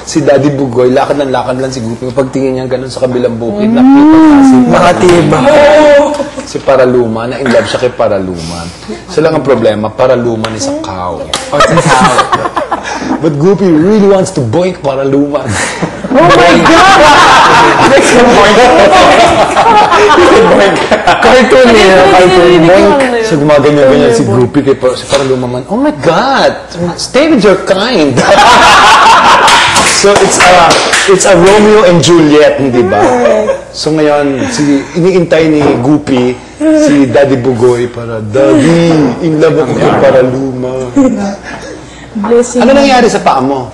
si Daddy Bugoy, lakad lang si Guppy. Pagtingin niya ganun sa kabilang bukid, nakita si Makatiba. Si Paraluma, na in love siya kay Paraluma. Isa lang ang problema, Paraluma is a cow. But Guppy really wants to boink Paraluma. Oh my God! Next point. Cartoon niya. Cartoon. Boink. So gumaganyan-ganyan si Guppy kay Paraluma man. Oh my God! Stay with your kind. So it's a Romeo and Juliet, hindi ba? So ngayon, iniintay ni Guppy si Daddy Bugoy para, Daddy, in love ako kay Paraluma. Ano nangyari sa paa mo?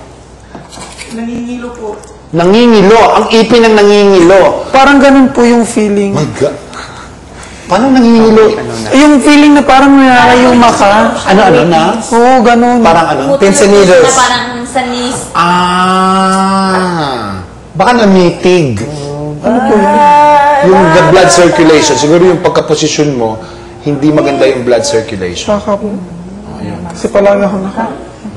Nangingilo po. Nangingilo. Ang ipin ng nangingilo. Parang ganun po yung feeling. My God. Paano nangingilo? Yung feeling na parang nangyayuma ka. Ano na? Oo, ganun. Parang ano? Pins and needles. Na parang sa knees. Baka namitig. Ano po yun? Yung the blood circulation. Siguro yung pagkaposisyon mo, hindi maganda yung blood circulation. Saka po. Kasi palagi ako naka.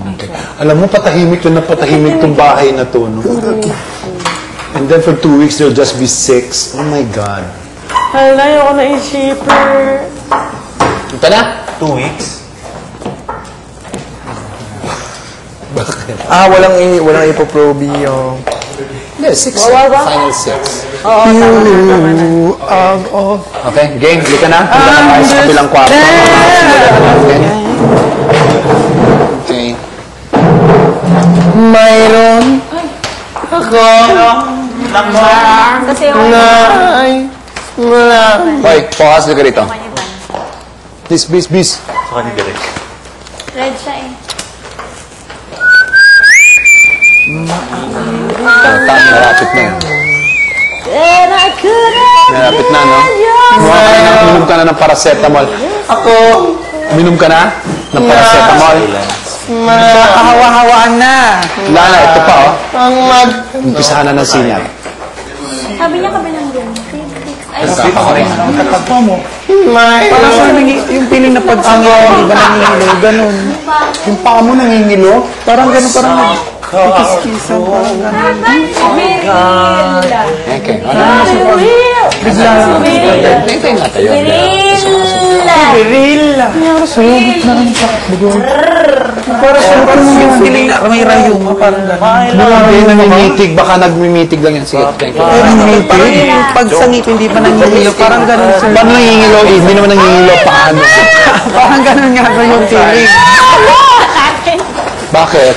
Okay. Alam mo, patahimik yun na patahimik itong bahay na to, no? And then for 2 weeks, there'll just be 6. Oh my God. Hala, ayoko na i-shipper. Ito na? 2 weeks? Bakit? Walang ipoprobe yung... Yeah, 6. Final 6. Okay, game. Lika na. Lika na tayo sa kabilang kwarto. Okay. Mayroon ako Kasi yung Hoy, focus ka rito. Bis. Sa kanya direct. red siya eh. Narapit na yun. And I couldn't Narapit na, no? Minom ka na ng paracetamol. ako Minom ka na ng paracetamol. hawa-hawaan na. Lala, ito pa, oh. Ang Umpisahan na ng sinat. Sabi niya kami ng ganun. Ay, Parang siya yung feeling na pag-singaw, di ba nangingilo, ganun. Yung paa mo nangingilo? Parang ganun, parang kikiskisan, parang ganun. Okay. Bigla. Hintay na tayo. Viril. Suyobit na rin sa bugoy. Parang yung feeling na may rayuma, parang ganun. Hindi namimitig. Baka nagmimitig lang yan. Sige, thank you. Parang yung pag sa ngipin, hindi pa nangingilo, parang ganun, sir. Paano nangingilo? Hindi naman nangingilo. Paano? Parang ganun nga ba yung feeling? Bakit?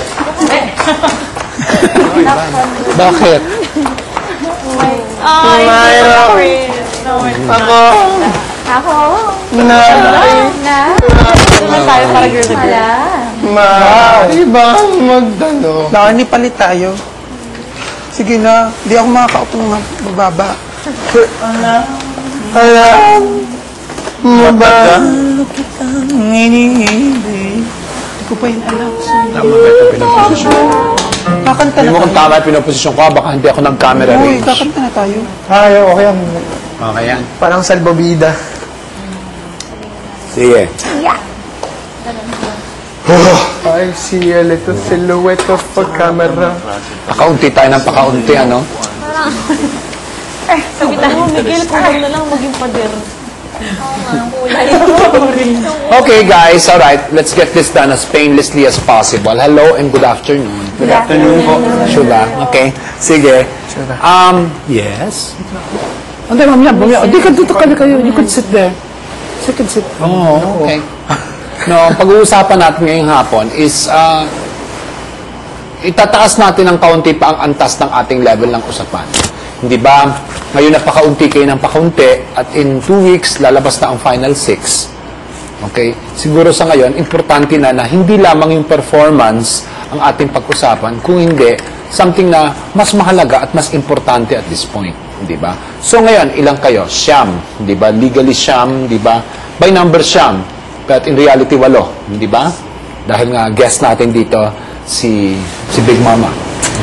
Bakit? Ako. na. Naman tayo para girl to girl. Iba magdano. Baka ni palit tayo. Sige na, di ako makakaupo ng bababa. Alam mo ba? Hindi ko pa yun alam. Tama ba ito pinaposisyon? Kakanta Hindi na mo kung tayo. tama yung pinaposisyon ko, baka hindi ako nag-camera Uy, range. kakanta na tayo. Okay yan. Okay yan. Parang salbabida. Sige. I see a little silhouette of a camera. Pakaunti tayo ng pakaunti, ano? Sabi tayo, Miguel, kung wag na lang maging pader. Okay, guys. All right. Let's get this done as painlessly as possible. Hello and good afternoon. Good afternoon po. Sure ba? Okay. Sige. Yes? Hindi, mamaya. Hindi ka dito kayo. You could sit there. You could sit. Oh, okay. No, pag-uusapan natin ngayong hapon is itataas natin ng kaunti pa ang antas ng ating level ng usapan. Hindi ba? Ngayon napakaunti kayo ng pakaunti at in 2 weeks lalabas na ang final 6. Okay? Siguro sa ngayon, importante na hindi lamang yung performance ang ating pag-usapan, kung hindi, something na mas mahalaga at mas importante at this point. Di ba? So ngayon, ilang kayo? Siyam. Di ba? Legally siyam. Di ba? By number siyam. But in reality, 8. Di ba? Dahil nga guest natin dito si Big Mama.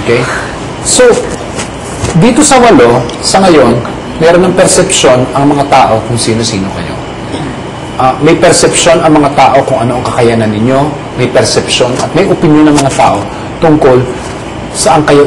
Okay? So, dito sa 8, sa ngayon, meron ng persepsyon ang mga tao kung sino-sino kayo. May persepsyon ang mga tao kung ano ang kakayanan ninyo. May persepsyon at may opinion ng mga tao tungkol Saan kayo